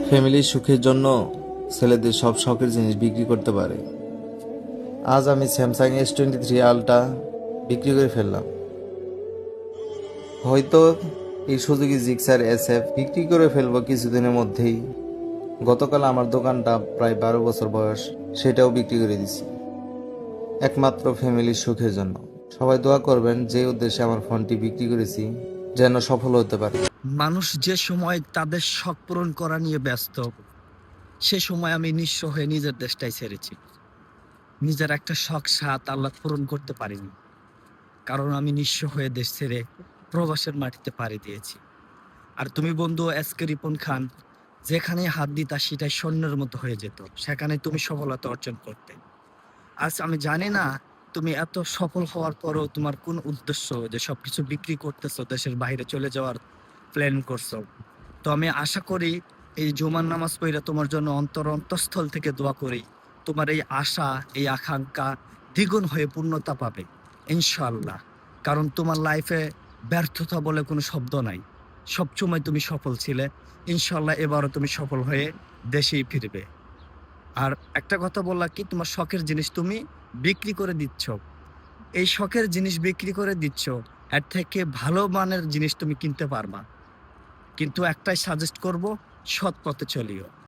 ফ্যামিলির সুখের জন্য ছেলেদের সব শখের জিনিস বিক্রি করতে পারে। আজ আমি স্যামসাং S23 আলট্রা বিক্রি করে ফেললাম। হয়তো এই সুজুকি জিক্সার SF বিক্রি করে ফেলবো কিছুদিনের মধ্যেই। গতকাল আমার দোকানটা প্রায় 12 বছর বয়স, সেটাও বিক্রি করে দিছি একমাত্র ফ্যামিলির সুখের জন্য। সবাই দোয়া করবেন যে উদ্দেশ্যে আমার ফোনটি বিক্রি করেছি যেন সফল হতে পারে। মানুষ যে সময় তাদের শখ পূরণ করা নিয়ে ব্যস্ত, সে সময় আমি নিঃস্ব হয়ে নিজের দেশটাই ছেড়েছি। নিজের একটা শখ সাত আল্লাহ পূরণ করতে পারিনি, কারণ আমি নিঃস্ব হয়ে দেশ ছেড়ে প্রবাসের মাটিতে পাড়ি দিয়েছি। আর তুমি বন্ধু এসকে রিপন খান, যেখানে হাত দিতা সেটাই স্বর্ণের মতো হয়ে যেত, সেখানে তুমি সফলতা অর্জন করতে। আজ আমি জানি না তুমি এত সফল হওয়ার পরও তোমার কোন উদ্দেশ্য, যে সবকিছু বিক্রি করতেছো, দেশের বাইরে চলে যাওয়ার প্ল্যান করছো। তো আমি আশা করি এই জুমার নামাজ পড়ে তোমার জন্য অন্তঃস্থল থেকে দোয়া করি, তোমার এই আশা, এই আকাঙ্ক্ষা দ্বিগুণ হয়ে পূর্ণতা পাবে ইনশাআল্লাহ। কারণ তোমার লাইফে ব্যর্থতা বলে কোনো শব্দ নাই, সবসময় তুমি সফল ছিলে। ইনশাআল্লাহ এবারও তুমি সফল হয়ে দেশেই ফিরবে। আর একটা কথা বললা কি, তোমার শখের জিনিস তুমি বিক্রি করে দিচ্ছ। এই শখের জিনিস বিক্রি করে দিচ্ছ, এর থেকে ভালো মানের জিনিস তুমি কিনতে পারবা। কিন্তু একটাই সাজেস্ট করব, সৎ পথে চলিও।